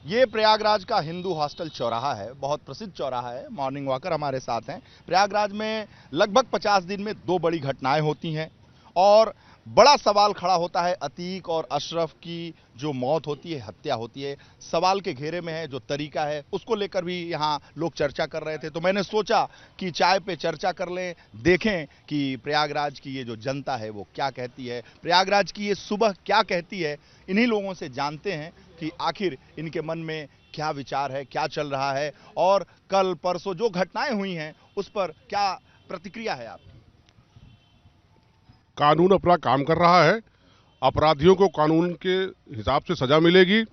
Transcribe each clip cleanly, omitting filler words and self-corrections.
ये प्रयागराज का हिंदू हॉस्टल चौराहा है, बहुत प्रसिद्ध चौराहा है। मॉर्निंग वॉकर हमारे साथ हैं। प्रयागराज में लगभग 50 दिन में 2 बड़ी घटनाएं होती हैं और बड़ा सवाल खड़ा होता है अतीक और अशरफ की जो मौत होती है, हत्या होती है, सवाल के घेरे में है। जो तरीका है उसको लेकर भी यहाँ लोग चर्चा कर रहे थे, तो मैंने सोचा कि चाय पे चर्चा कर लें, देखें कि प्रयागराज की ये जो जनता है वो क्या कहती है, प्रयागराज की ये सुबह क्या कहती है। इन्हीं लोगों से जानते हैं कि आखिर इनके मन में क्या विचार है, क्या चल रहा है और कल परसों जो घटनाएं हुई हैं उस पर क्या प्रतिक्रिया है आपकी। कानून अपना काम कर रहा है, अपराधियों को कानून के हिसाब से सजा मिलेगी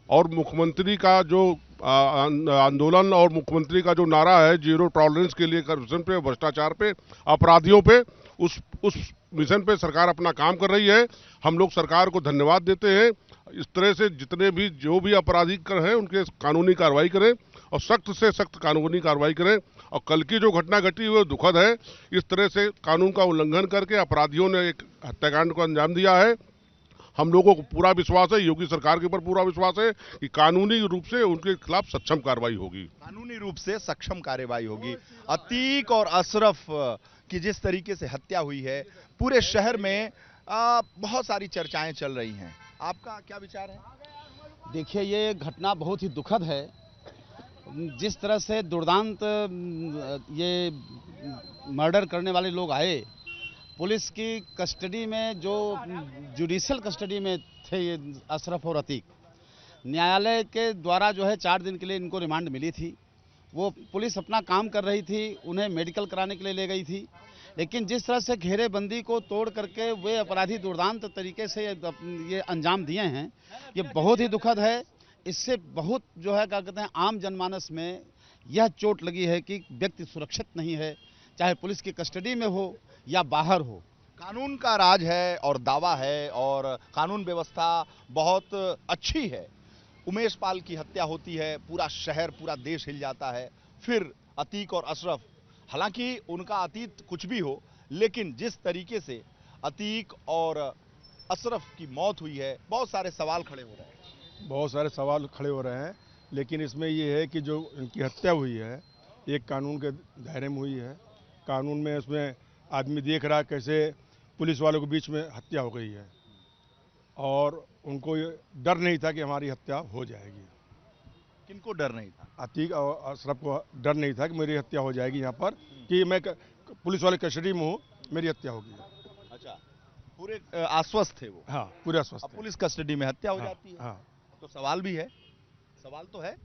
और मुख्यमंत्री का जो आंदोलन और मुख्यमंत्री का जो नारा है जीरो टॉलरेंस के लिए करप्शन पे, भ्रष्टाचार पे, अपराधियों पे, उस मिशन पे सरकार अपना काम कर रही है। हम लोग सरकार को धन्यवाद देते हैं। इस तरह से जितने भी जो भी आपराधिक कर हैं उनके कानूनी कार्रवाई करें और सख्त से सख्त कानूनी कार्रवाई करें। और कल की जो घटना घटी हुई दुखद है। इस तरह से कानून का उल्लंघन करके अपराधियों ने एक हत्याकांड को अंजाम दिया है। हम लोगों को पूरा विश्वास है, योगी सरकार के ऊपर पूरा विश्वास है कि कानूनी रूप से उनके खिलाफ सक्षम कार्रवाई होगी। कानूनी रूप से सक्षम कार्रवाई होगी। अतीक और अशरफ की जिस तरीके से हत्या हुई है, पूरे शहर में बहुत सारी चर्चाएं चल रही हैं। आपका क्या विचार है? देखिए, ये घटना बहुत ही दुखद है। जिस तरह से दुर्दांत ये मर्डर करने वाले लोग आए, पुलिस की कस्टडी में जो जुडिशियल कस्टडी में थे ये अशरफ और अतीक, न्यायालय के द्वारा जो है 4 दिन के लिए इनको रिमांड मिली थी। वो पुलिस अपना काम कर रही थी, उन्हें मेडिकल कराने के लिए ले गई थी, लेकिन जिस तरह से घेरेबंदी को तोड़ करके वे अपराधी दुर्दांत तरीके से ये अंजाम दिए हैं, ये बहुत ही दुखद है। इससे बहुत जो है क्या कहते हैं आम जनमानस में यह चोट लगी है कि व्यक्ति सुरक्षित नहीं है, चाहे पुलिस की कस्टडी में हो या बाहर हो। कानून का राज है और दावा है और कानून व्यवस्था बहुत अच्छी है। उमेश पाल की हत्या होती है, पूरा शहर पूरा देश हिल जाता है। फिर अतीक और अशरफ, हालांकि उनका अतीत कुछ भी हो, लेकिन जिस तरीके से अतीक और अशरफ की मौत हुई है, बहुत सारे सवाल खड़े हो रहे हैं। बहुत सारे सवाल खड़े हो रहे हैं, लेकिन इसमें ये है कि जो इनकी हत्या हुई है एक कानून के दायरे में हुई है। कानून में उसमें आदमी देख रहा है कैसे पुलिस वालों के बीच में हत्या हो गई है और उनको ये डर नहीं था कि हमारी हत्या हो जाएगी। किनको डर नहीं था? अतीक और अशरफ को डर नहीं था कि मेरी हत्या हो जाएगी यहाँ पर, कि मैं पुलिस वाले कस्टडी में हूँ, मेरी हत्या होगी। अच्छा, पूरे आश्वस्त थे वो? हाँ, पूरे आश्वस्त थे। पुलिस कस्टडी में हत्या हो जाती है। हाँ, तो सवाल भी है, सवाल तो है,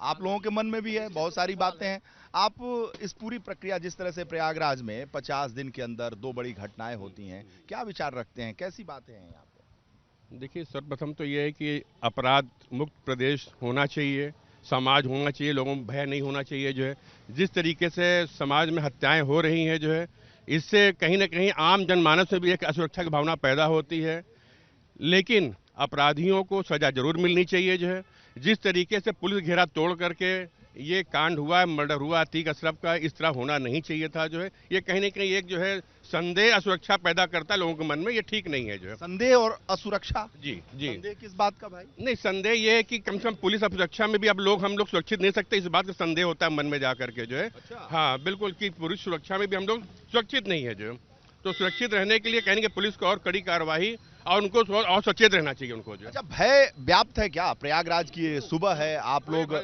आप लोगों के मन में भी है, बहुत सारी बातें हैं। आप इस पूरी प्रक्रिया, जिस तरह से प्रयागराज में 50 दिन के अंदर 2 बड़ी घटनाएं होती हैं, क्या विचार रखते हैं, कैसी बातें हैं यहाँ पे? देखिए, सर्वप्रथम तो ये है कि अपराध मुक्त प्रदेश होना चाहिए, समाज होना चाहिए, लोगों में भय नहीं होना चाहिए। जो है जिस तरीके से समाज में हत्याएं हो रही हैं, जो है इससे कहीं ना कहीं आम जनमानस में भी एक असुरक्षा की भावना पैदा होती है। लेकिन अपराधियों को सजा जरूर मिलनी चाहिए। जो है जिस तरीके से पुलिस घेरा तोड़ करके ये कांड हुआ, मर्डर हुआ अतीक अशरफ का, इस तरह होना नहीं चाहिए था। जो है ये कहीं ना कहीं एक जो है संदेह, असुरक्षा पैदा करता है लोगों के मन में, ये ठीक नहीं है। जो है संदेह और असुरक्षा? जी जी। संदेह किस बात का भाई? नहीं, संदेह ये है कि कम से कम पुलिस सुरक्षा में भी अब हम लोग सुरक्षित नहीं सकते, इस बात का संदेह होता है मन में जा करके। जो है अच्छा। हाँ बिल्कुल, कि पुलिस सुरक्षा में भी हम लोग सुरक्षित नहीं है। जो तो सुरक्षित रहने के लिए कहेंगे पुलिस को और कड़ी कार्रवाई और उनको और सचेत रहना चाहिए उनको। जो अच्छा, भय व्याप्त है क्या? प्रयागराज की सुबह है, आप लोग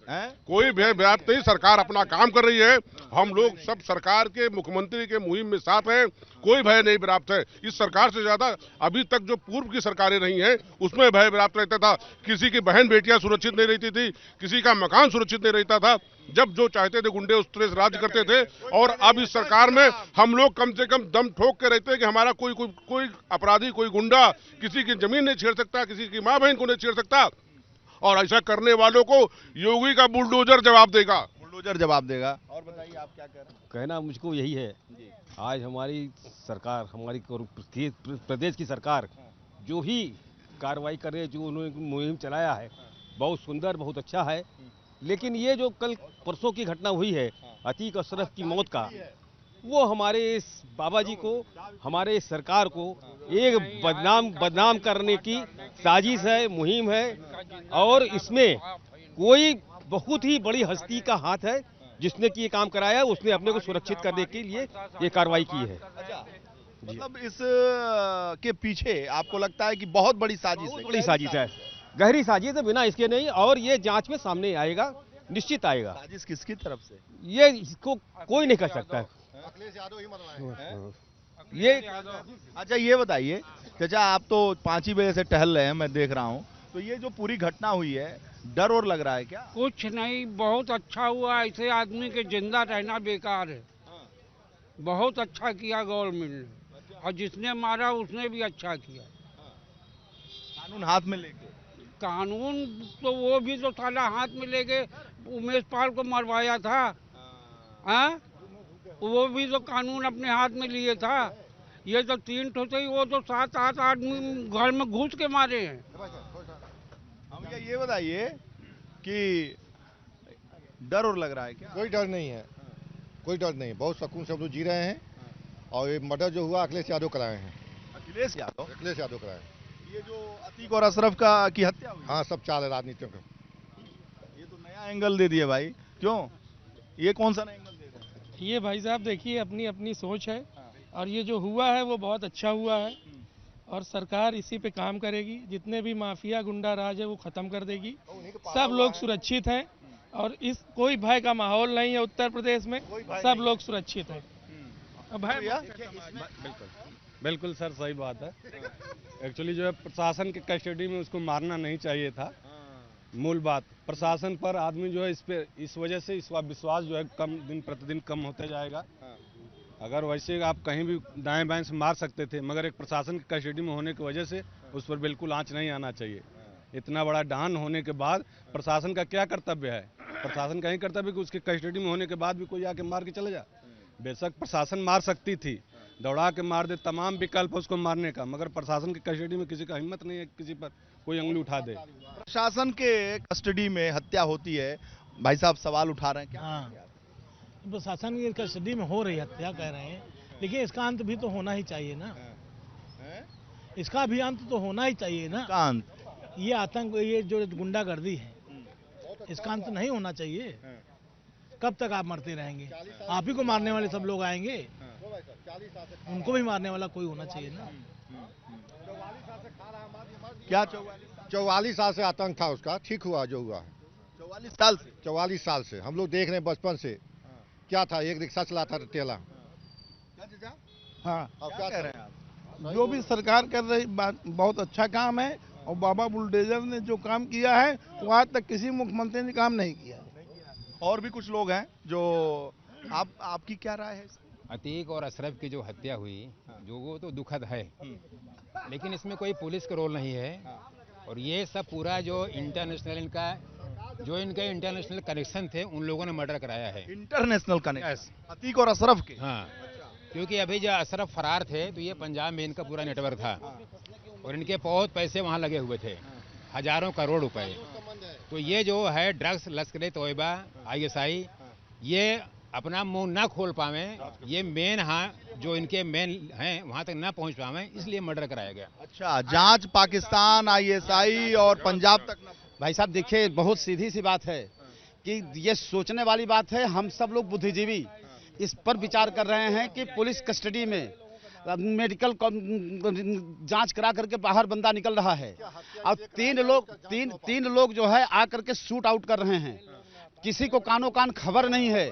हैं? कोई भय व्याप्त नहीं, सरकार अपना काम कर रही है। हम लोग सब सरकार के, मुख्यमंत्री के मुहिम में साथ हैं, कोई भय नहीं व्याप्त है। इस सरकार से ज्यादा अभी तक जो पूर्व की सरकारें रही हैं उसमें भय व्याप्त रहता था। किसी की बहन बेटियां सुरक्षित नहीं रहती थी, किसी का मकान सुरक्षित नहीं रहता था। जब जो चाहते थे गुंडे उस तरह से राज करते थे। और अब इस सरकार में हम लोग कम से कम दम ठोक के रहते हैं कि हमारा कोई अपराधी, कोई गुंडा किसी की जमीन नहीं छेड़ सकता, किसी की माँ बहन को नहीं छेड़ सकता। और ऐसा करने वालों को योगी का बुलडोजर जवाब देगा। बुलडोजर जवाब देगा। और बताइए, आप क्या कह रहे हैं? कहना मुझको यही है, आज हमारी सरकार, हमारी प्रदेश की सरकार जो ही कार्रवाई करे, जो उन्होंने मुहिम चलाया है, बहुत सुंदर, बहुत अच्छा है। लेकिन ये जो कल परसों की घटना हुई है अतीक अशरफ की मौत का, वो हमारे इस बाबा जी को, हमारे इस सरकार को एक बदनाम करने की साजिश है, मुहिम है। और इसमें कोई बहुत ही बड़ी हस्ती का हाथ है जिसने कि ये काम कराया है। उसने अपने को सुरक्षित करने के लिए ये कार्रवाई की है। मतलब इस के पीछे आपको लगता है कि बहुत बड़ी साजिश है? बड़ी साजिश है, गहरी साजिश है, बिना इसके नहीं। और ये जांच में सामने आएगा, निश्चित आएगा। साजिश किसकी तरफ से? ये इसको कोई नहीं कर सकता है। ये अच्छा ये बताइए चाचा, आप तो 5 ही बजे से टहल रहे हैं, मैं देख रहा हूँ, तो ये जो पूरी घटना हुई है, डर और लग रहा है क्या? कुछ नहीं, बहुत अच्छा हुआ। ऐसे आदमी के जिंदा रहना बेकार है। बहुत अच्छा किया गवर्नमेंट ने, और जिसने मारा उसने भी अच्छा किया। कानून हाथ में लेके? कानून तो वो भी तो साला हाथ में लेके उमेश पाल को मरवाया था, हाँ? वो भी तो कानून अपने हाथ में लिए था। ये तो 3 ठो से ही, वो तो 7-8 आदमी घर में घुस के मारे हैं। हम ये बताइए कि डर और लग रहा है क्या? कोई डर नहीं है, कोई डर नहीं, बहुत सुकून से हम लोग जी रहे हैं। और ये मर्डर जो हुआ अखिलेश यादव कराए हैं। अखिलेश यादव? अखिलेश यादव कराए। ये जो अतीक और अशरफ की हत्या हुई, हाँ, सब चाल है राजनीति का। ये तो नया एंगल दे दिए भाई। क्यों, ये कौन सा नया एंगल दे रहे हैं? ये भाई साहब देखिए, अपनी अपनी सोच है, और ये जो हुआ है वो बहुत अच्छा हुआ है। और सरकार इसी पे काम करेगी। जितने भी माफिया गुंडा राज है वो खत्म कर देगी। सब लोग सुरक्षित हैं, और इस कोई भय का माहौल नहीं है उत्तर प्रदेश में। सब लोग सुरक्षित हैं। अब भय बिल्कुल सर, सही बात है। एक्चुअली जो है प्रशासन के कस्टडी में उसको मारना नहीं चाहिए था। मूल बात प्रशासन पर आदमी जो है इस वजह से इसका विश्वास जो है दिन प्रतिदिन कम होते जाएगा। अगर वैसे आप कहीं भी दाएं बाएं से मार सकते थे, मगर एक प्रशासन की कस्टडी में होने की वजह से उस पर बिल्कुल आंच नहीं आना चाहिए। इतना बड़ा डॉन होने के बाद प्रशासन का क्या कर्तव्य है? प्रशासन का ही कर्तव्य कि उसके कस्टडी में होने के बाद भी कोई आके मार के चले जा। बेशक प्रशासन मार सकती थी, दौड़ा के मार दे, तमाम विकल्प उसको मारने का, मगर प्रशासन की कस्टडी में किसी का हिम्मत नहीं है किसी पर कोई उंगली उठा दे। प्रशासन के कस्टडी में हत्या होती है, भाई साहब सवाल उठा रहे हैं क्या? हाँ, प्रशासन की कस्टडी में हो रही हत्या कह रहे हैं, लेकिन इसका अंत भी तो होना ही चाहिए ना। इसका भी अंत तो होना ही चाहिए ना। अंत? ये आतंक, ये जो गुंडागर्दी है, इसका अंत नहीं होना चाहिए। कब तक आप मरते रहेंगे? आप ही को मारने वाले सब लोग आएंगे, उनको भी मारने वाला कोई होना चाहिए ना। क्या 44 साल से आतंक था उसका, ठीक हुआ जो हुआ है। 44 साल से? 44 साल से हम लोग देख रहे हैं बचपन से। क्या था, एक रिक्शा चलाता था टेला। हाँ, अब क्या कह रहे हैं आप? जो भी सरकार कर रही बहुत अच्छा काम है। और बाबा बुलडोजर ने जो काम किया है वो आज तक किसी मुख्यमंत्री ने काम नहीं किया। और भी कुछ लोग हैं जो आपकी क्या राय है? अतीक और अशरफ की जो हत्या हुई, जो वो तो दुखद है, लेकिन इसमें कोई पुलिस का रोल नहीं है। और ये सब पूरा जो इनके इंटरनेशनल कनेक्शन थे, उन लोगों ने मर्डर कराया है। इंटरनेशनल कनेक्शन अतीक और अशरफ के? हाँ, क्योंकि अभी जो अशरफ फरार थे तो ये पंजाब में इनका पूरा नेटवर्क था, और इनके बहुत पैसे वहाँ लगे हुए थे, हजारों करोड़ रुपए। तो ये जो है ड्रग्स, लश्कर तोयबा, ISI, ये अपना मुंह ना खोल पावे, ये मेन, हाँ, जो इनके मेन हैं वहाँ तक ना पहुँच पावे, इसलिए मर्डर कराया गया। अच्छा, जांच पाकिस्तान, ISI और पंजाब तक ना? भाई साहब देखिए, बहुत सीधी सी बात है कि ये सोचने वाली बात है। हम सब लोग बुद्धिजीवी इस पर विचार कर रहे हैं कि पुलिस कस्टडी में मेडिकल जांच करा करके बाहर बंदा निकल रहा है, और तीन लोग जो है आकर के शूट आउट कर रहे हैं। किसी को कानो कान खबर नहीं है।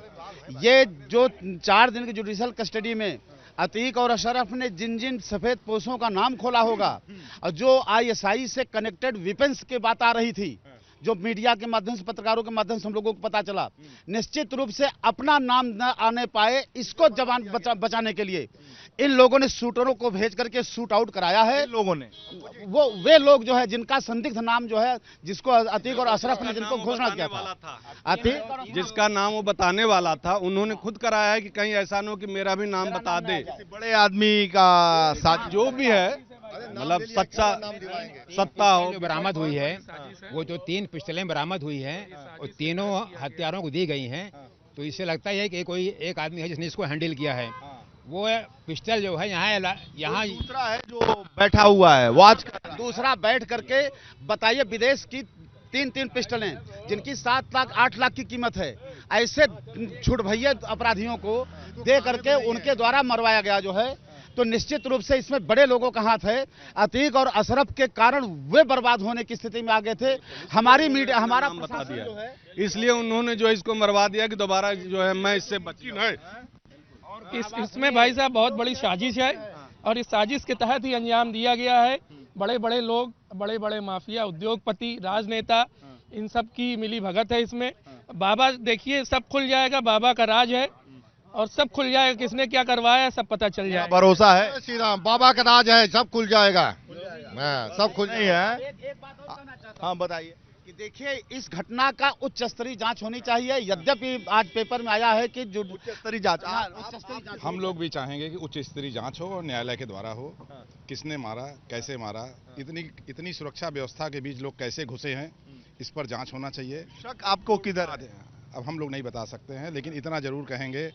ये जो 4 दिन की जुडिशियल कस्टडी में अतीक और अशरफ ने जिन जिन सफेद पोशों का नाम खोला होगा, और जो ISI से कनेक्टेड वेपन्स की बात आ रही थी, जो मीडिया के माध्यम से, पत्रकारों के माध्यम से हम लोगों को पता चला, निश्चित रूप से अपना नाम न आने पाए, इसको जवान बचाने के लिए इन लोगों ने शूटरों को भेज करके शूट आउट कराया है। लोगों ने वे लोग जो है जिनका संदिग्ध नाम जो है, जिसको अतीक और अशरफ ने जिनको घोषणा किया था, अतीक जिसका नाम वो बताने वाला था, उन्होंने खुद कराया है कि कहीं ऐसा न हो कि मेरा भी नाम बता दे। बड़े आदमी का साथ जो भी है, मतलब सत्ता हो। जो बरामद हुई है, वो जो 3 पिस्टलें बरामद हुई हैं, और तीनों हत्यारों को दी गई हैं, तो इससे लगता है कि कोई एक आदमी है जिसने इसको हैंडल किया है। वो पिस्टल जो है यहाँ दूसरा है जो बैठा हुआ है वॉच कर रहा है। दूसरा बैठ करके बताइए, विदेश की 3 पिस्टलें जिनकी 7 लाख 8 लाख की कीमत है, ऐसे छुटभैये अपराधियों को दे करके उनके द्वारा मरवाया गया जो है, तो निश्चित रूप से इसमें बड़े लोगों का हाथ है। अतीक और अशरफ के कारण वे बर्बाद होने की स्थिति में आ गए थे। हमारी मीडिया, हमारा बता दिया जो है, इसलिए उन्होंने जो इसको मरवा दिया कि दोबारा जो है मैं इससे बची है। इसमें भाई साहब बहुत बड़ी साजिश है और इस साजिश के तहत ही अंजाम दिया गया है। बड़े बड़े लोग, बड़े बड़े माफिया, उद्योगपति, राजनेता, इन सब की मिली भगत है इसमें। बाबा देखिए, सब खुल जाएगा, बाबा का राज है और सब खुल जाएगा, किसने क्या करवाया है सब पता चल जाएगा। भरोसा है श्री राम, बाबा का राज है, सब खुल जाएगा। सब खुल नहीं है। एक बात और कहना चाहता हूं हाँ बताइए। कि देखिए, इस घटना का उच्च स्तरीय जांच होनी चाहिए। यद्यपि आज पेपर में आया है कि जो उच्च स्तरीय जांच, उच्च स्तरीय जांच हम लोग भी चाहेंगे कि उच्च स्तरीय जांच हो और न्यायालय के द्वारा हो। किसने मारा, कैसे मारा, इतनी सुरक्षा व्यवस्था के बीच लोग कैसे घुसे हैं, इस पर जांच होना चाहिए। शक आपको किधर है? अब हम लोग नहीं बता सकते हैं, लेकिन इतना जरूर कहेंगे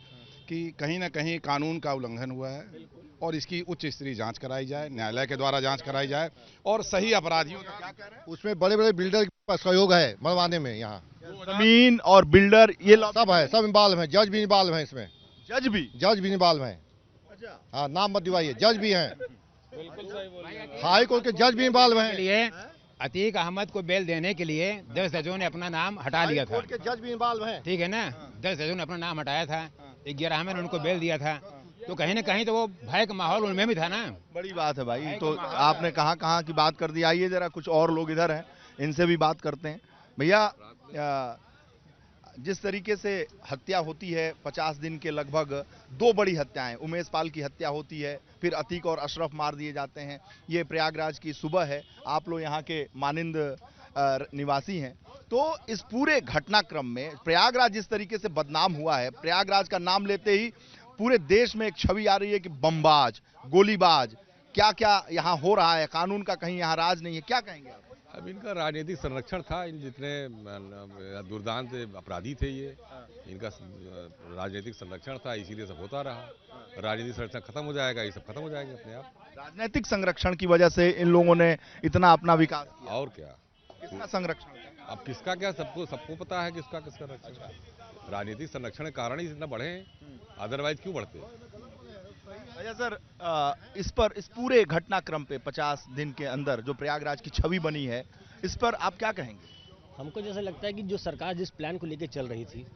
कि कहीं ना कहीं कानून का उल्लंघन हुआ है और इसकी उच्च स्तरीय जांच कराई जाए, न्यायालय के द्वारा जांच कराई जाए और सही अपराधियों का क्या कह रहे हैं, उसमें बड़े बड़े बिल्डर का सहयोग है मरवाने में। यहाँ जमीन और बिल्डर ये सब है, सब इन्वॉल्व है। जज भी इन्वॉल्व है इसमें। जज भी इन्वॉल्व है। हाँ, नाम मत दिवाइए, जज भी हैं। हाई कोर्ट के जज भी इन्वॉल्व हैं। लिए अतीक अहमद को बेल देने के लिए 10 जजों ने अपना नाम हटा लिया था। कोर्ट के जज भी इन्वॉल्व हैं। ठीक है ना, 10 जजों ने अपना नाम हटाया था, 11 में उनको बेल दिया था। तो कहीं ना कहीं तो वो भय का माहौल उनमें भी था ना। बड़ी बात है भाई। तो आपने कहाँ की बात कर दी। आइए जरा कुछ और लोग इधर हैं, इनसे भी बात करते हैं। भैया, जिस तरीके से हत्या होती है 50 दिन के लगभग 2 बड़ी हत्याएं, उमेश पाल की हत्या होती है, फिर अतीक और अशरफ मार दिए जाते हैं। ये प्रयागराज की सुबह है, आप लोग यहाँ के मानिंद निवासी हैं। तो इस पूरे घटनाक्रम में प्रयागराज जिस तरीके से बदनाम हुआ है, प्रयागराज का नाम लेते ही पूरे देश में एक छवि आ रही है कि बमबाज, गोलीबाज, क्या क्या यहाँ हो रहा है, कानून का कहीं यहाँ राज नहीं है। क्या कहेंगे आप? अब इनका राजनीतिक संरक्षण था। इन जितने दुर्दांत अपराधी थे ये, इनका राजनीतिक संरक्षण था, इसीलिए सब होता रहा। राजनीतिक संरक्षण खत्म हो जाएगा, ये सब खत्म हो जाएंगे अपने आप। राजनीतिक संरक्षण की वजह से इन लोगों ने इतना अपना विकास किया। और क्या, किसका संरक्षण? अब किसका क्या, सबको पता है किसका संरक्षण। राजनीतिक संरक्षण के कारण ही इतना बढ़े हैं, अदरवाइज क्यों बढ़ते। अच्छा सर, इस पूरे घटनाक्रम पे 50 दिन के अंदर जो प्रयागराज की छवि बनी है, इस पर आप क्या कहेंगे? हमको जैसा लगता है कि जो सरकार जिस प्लान को लेकर चल रही थी,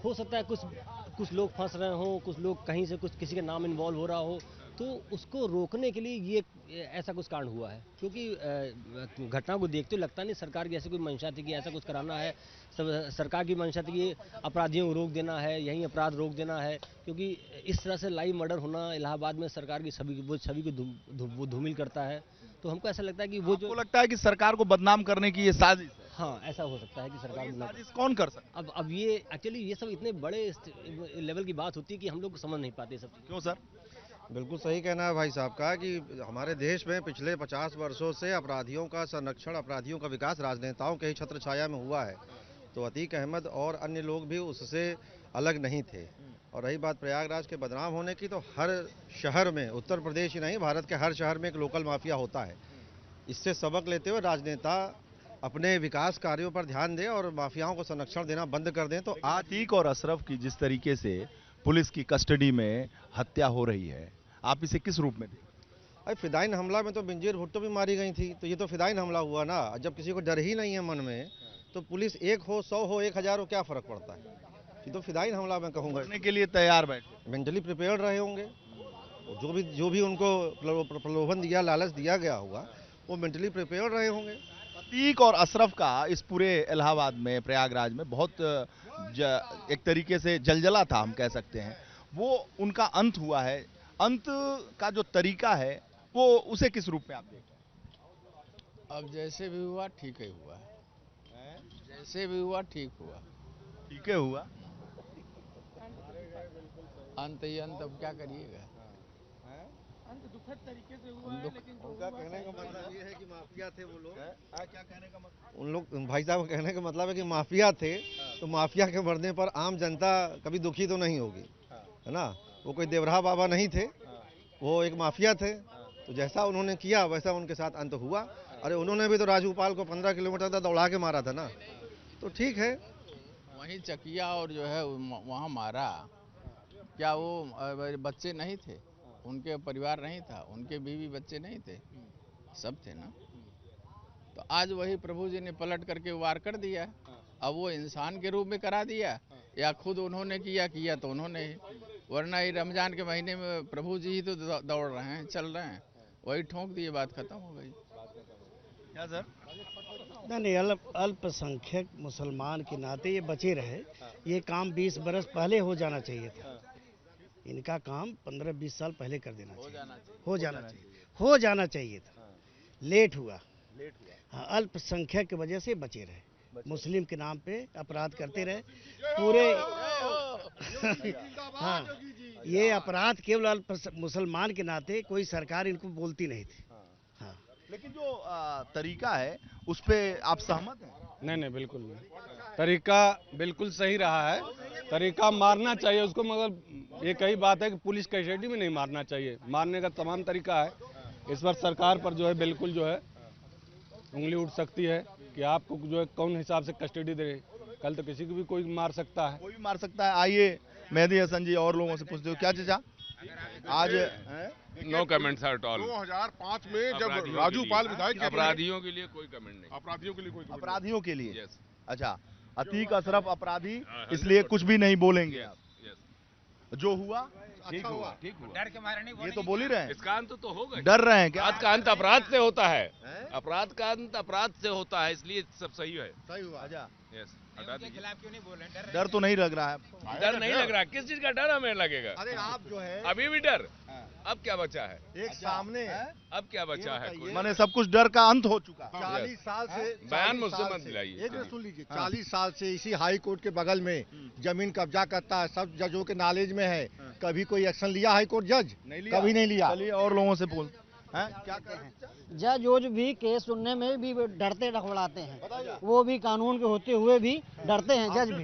हो सकता है कुछ लोग फंस रहे हो, कुछ लोग कहीं से कुछ किसी के नाम इन्वॉल्व हो रहा हो, तो उसको रोकने के लिए ये ऐसा कुछ कांड हुआ है। क्योंकि घटना को देखते लगता नहीं सरकार की ऐसी कोई मंशा थी कि ऐसा कुछ कराना है। सरकार की मंशा थी कि अपराधियों को रोक देना है, यहीं अपराध रोक देना है। क्योंकि इस तरह से लाइव मर्डर होना इलाहाबाद में सरकार की छवि को धूमिल करता है। तो हमको ऐसा लगता है कि वो जो लगता है कि सरकार को बदनाम करने की ये साजिश है। हाँ, ऐसा हो सकता है कि सरकार साजिश कौन कर सकता है? अब ये एक्चुअली ये सब इतने बड़े लेवल की बात होती है कि हम लोग समझ नहीं पाते सब। क्यों सर? बिल्कुल सही कहना है भाई साहब का कि हमारे देश में पिछले 50 वर्षों से अपराधियों का संरक्षण, अपराधियों का विकास राजनेताओं के ही छत्र छाया में हुआ है। तो अतीक अहमद और अन्य लोग भी उससे अलग नहीं थे। और रही बात प्रयागराज के बदनाम होने की, तो हर शहर में, उत्तर प्रदेश ही नहीं भारत के हर शहर में एक लोकल माफिया होता है। इससे सबक लेते हुए राजनेता अपने विकास कार्यों पर ध्यान दें और माफियाओं को संरक्षण देना बंद कर दें। तो अतीक और अशरफ की जिस तरीके से पुलिस की कस्टडी में हत्या हो रही है, आप इसे किस रूप में देखते? अरे फिदाइन हमला में तो बेनजीर भुट्टो भी मारी गई थी, तो ये तो फिदाइन हमला हुआ ना। जब किसी को डर ही नहीं है मन में, तो पुलिस 1 हो, 100 हो, 1000 हो, क्या फर्क पड़ता है। ये तो फिदाइन हमला मैं कहूँगा। करने के लिए तैयार बैठे, मेंटली प्रिपेयर्ड रहे होंगे। जो भी उनको प्रलोभन दिया, लालच दिया गया होगा, वो मेंटली प्रिपेयर्ड रहे होंगे। अतीक और अशरफ का इस पूरे इलाहाबाद में, प्रयागराज में बहुत एक तरीके से जलजला था, हम कह सकते हैं। वो उनका अंत हुआ है। अंत का जो तरीका है वो उसे किस रूप में आप देखते हैं? अब जैसे भी हुआ ठीक ही हुआ, जैसे भी हुआ ठीक हुआ, ठीक है हुआ। अंत ही अंत, अब क्या करिएगा। अंत दुखद तरीके से हुआ है, लेकिन उनका कहने का मतलब ये है कि माफिया थे वो लोग। क्या कहने का मतलब? उन लोग भाई साहब कहने का मतलब है कि माफिया थे तो माफिया के मरने पर आम जनता कभी दुखी तो नहीं होगी, है ना। वो कोई देवरा बाबा नहीं थे, वो एक माफिया थे। तो जैसा उन्होंने किया वैसा उनके साथ अंत हुआ। अरे उन्होंने भी तो राजू पाल को 15 किलोमीटर तक दौड़ा के मारा था ना, तो ठीक है। वहीं चकिया और जो है वहाँ मारा, क्या वो बच्चे नहीं थे, उनके परिवार नहीं था, उनके बीवी बच्चे नहीं थे, सब थे ना। तो आज वही प्रभु जी ने पलट करके वार कर दिया। अब वो इंसान के रूप में करा दिया या खुद उन्होंने किया तो उन्होंने ही, वरना ये रमजान के महीने में प्रभु जी ही तो दौड़ रहे हैं, चल रहे हैं, वही ठोक दिए, बात खत्म हो गई। क्या सर? नहीं, अल्पसंख्यक मुसलमान के नाते ये बचे रहे। ये काम 20 बरस पहले हो जाना चाहिए था। इनका काम 15-20 साल पहले कर देना चाहिए, हो जाना चाहिए था। लेट हुआ। हाँ, अल्पसंख्यक की वजह से बचे रहे, मुस्लिम के नाम पे अपराध करते रहे पूरे। हाँ, ये अपराध केवल अल्प मुसलमान के नाते कोई सरकार इनको बोलती नहीं थी। हाँ, लेकिन जो तरीका है उस पे आप सहमत हैं? नहीं, बिल्कुल नहीं। तरीका बिल्कुल सही रहा है। तरीका मारना चाहिए उसको, मगर एक ही बात है कि पुलिस कस्टडी में नहीं मारना चाहिए। मारने का तमाम तरीका है। इस पर सरकार पर जो है बिल्कुल जो है उंगली उठ सकती है कि आपको जो है कौन हिसाब से कस्टडी दे। कल तो किसी को भी कोई मार सकता है, कोई भी मार सकता है। आइए मेहदी हसन जी और लोगों से पूछते हो, क्या चीजा आज नो कमेंट्स एट ऑल। 2005 में जब राजू पाल विधायक, अपराधियों के लिए कोई कमेंट नहीं। अपराधियों के लिए कोई कमेंट, अपराधियों के लिए। अच्छा, अतीक अशरफ अपराधी, इसलिए कुछ भी नहीं बोलेंगे आप। जो हुआ ठीक हुआ। डर के मारे नहीं, ये तो बोल ही रहे हैं। इसका अंत तो होगा। डर रहे हैं क्या? अपराध का अंत अपराध से होता है, अपराध का अंत अपराध से होता है, इसलिए सब सही है। सही हुआ। अच्छा, उनके खिलाफ क्यों नहीं बोल रहे? डर तो नहीं लग रहा है। डर नहीं लग रहा, किस चीज का डर हमें लगेगा? अरे आप जो है अभी भी डर, अब क्या बचा है? एक सामने अब क्या बचा है? मैंने सब कुछ डर का अंत हो चुका। 40 साल से बयान मुझसे मत दिलाइए। एक मिनट सुन लीजिए। 40 साल से इसी हाई कोर्ट के बगल में जमीन कब्जा करता है, सब जजों के नॉलेज में है। कभी कोई एक्शन लिया हाई कोर्ट जज? कभी नहीं लिया। चलिए और लोगों से बोल, क्या हैं? जज वोज भी केस सुनने में भी डरते रखड़ाते हैं, वो भी कानून के होते हुए भी डरते हैं। जज भी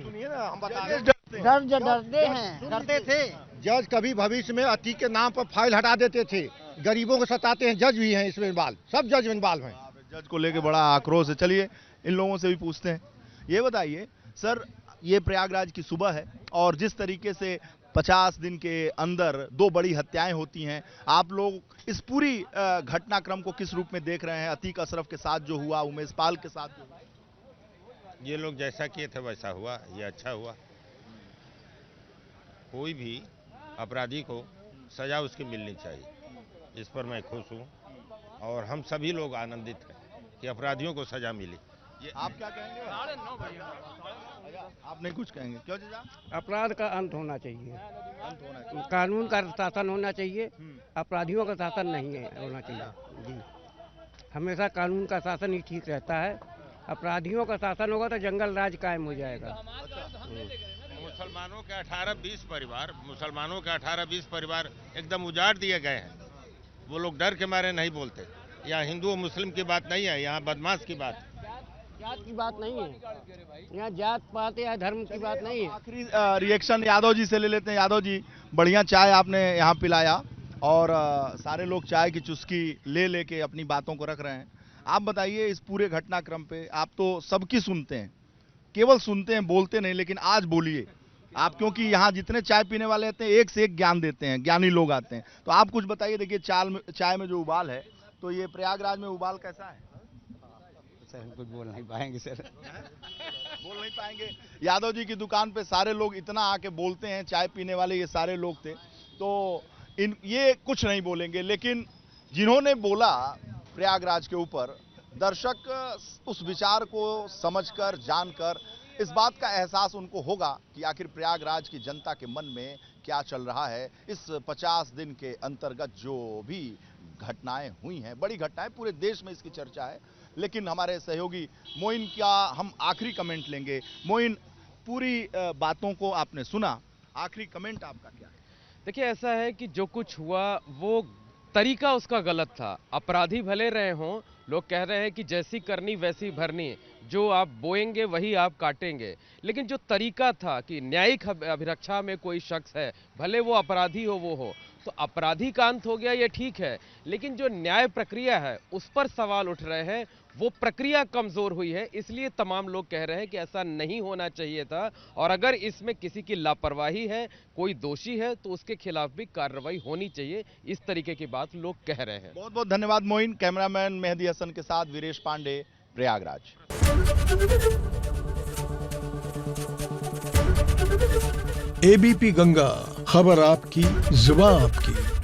डरते थे। जज कभी भविष्य में अतीक के नाम पर फाइल हटा देते थे, गरीबों को सताते हैं। जज भी हैं इसमें इन्वॉल्व, सब जज इन्वॉल्व हैं। जज को लेके बड़ा आक्रोश है। चलिए इन लोगों से भी पूछते हैं। ये बताइए सर, ये प्रयागराज की सुबह है और जिस तरीके से 50 दिन के अंदर 2 बड़ी हत्याएं होती हैं, आप लोग इस पूरी घटनाक्रम को किस रूप में देख रहे हैं? अतीक अशरफ के साथ जो हुआ, उमेश पाल के साथ जो हुआ, ये लोग जैसा किए थे वैसा हुआ, ये अच्छा हुआ। कोई भी अपराधी को सजा उसकी मिलनी चाहिए, इस पर मैं खुश हूँ और हम सभी लोग आनंदित हैं कि अपराधियों को सजा मिली। ये आप क्या कहेंगे? आप नहीं कुछ कहेंगे? क्यों जीजा? अपराध का अंत होना चाहिए, अंत होना चाहिए। कानून का शासन होना चाहिए, अपराधियों का शासन नहीं है होना चाहिए जी। हमेशा कानून का शासन ही ठीक रहता है। अपराधियों का शासन होगा तो जंगल राज कायम हो जाएगा। मुसलमानों के 18-20 परिवार एकदम उजाड़ दिए गए हैं। वो लोग डर के मारे नहीं बोलते। यहाँ हिंदू और मुस्लिम की बात नहीं है, यहाँ बदमाश की बात है। जात की बात नहीं है, यहाँ जात पात या धर्म की बात नहीं है। आखिरी रिएक्शन यादव जी से ले लेते हैं। यादव जी, बढ़िया चाय आपने यहाँ पिलाया और सारे लोग चाय की चुस्की ले लेके अपनी बातों को रख रहे हैं। आप बताइए इस पूरे घटनाक्रम पे। आप तो सबकी सुनते हैं, केवल सुनते हैं, बोलते नहीं, लेकिन आज बोलिए आप, क्योंकि यहाँ जितने चाय पीने वाले आते हैं एक से एक ज्ञान देते हैं, ज्ञानी लोग आते हैं। तो आप कुछ बताइए। देखिए चाय में जो उबाल है, तो ये प्रयागराज में उबाल कैसा है? सर कुछ बोल नहीं पाएंगे सर। बोल नहीं पाएंगे। यादव जी की दुकान पे सारे लोग इतना आके बोलते हैं, चाय पीने वाले ये सारे लोग थे, तो ये कुछ नहीं बोलेंगे। लेकिन जिन्होंने बोला प्रयागराज के ऊपर, दर्शक उस विचार को समझकर, जानकर इस बात का एहसास उनको होगा कि आखिर प्रयागराज की जनता के मन में क्या चल रहा है। इस 50 दिन के अंतर्गत जो भी घटनाएं हुई हैं, बड़ी घटनाएं, पूरे देश में इसकी चर्चा है। लेकिन हमारे सहयोगी मोइन का हम आखिरी कमेंट लेंगे। मोइन, पूरी बातों को आपने सुना, आखिरी कमेंट आपका क्या है? देखिए, ऐसा है कि जो कुछ हुआ वो तरीका उसका गलत था। अपराधी भले रहे हों, लोग कह रहे हैं कि जैसी करनी वैसी भरनी, जो आप बोएंगे वही आप काटेंगे। लेकिन जो तरीका था कि न्यायिक अभिरक्षा में कोई शख्स है, भले वो अपराधी हो वो हो, तो अपराधी का अंत हो गया, ये ठीक है, लेकिन जो न्याय प्रक्रिया है उस पर सवाल उठ रहे हैं, वो प्रक्रिया कमजोर हुई है। इसलिए तमाम लोग कह रहे हैं कि ऐसा नहीं होना चाहिए था, और अगर इसमें किसी की लापरवाही है, कोई दोषी है, तो उसके खिलाफ भी कार्रवाई होनी चाहिए। इस तरीके की बात लोग कह रहे हैं। बहुत बहुत धन्यवाद मोइन। कैमरामैन मेहदी हसन के साथ वीरेश पांडे, प्रयागराज। एबीपी गंगा, खबर आपकी, जुबान आपकी।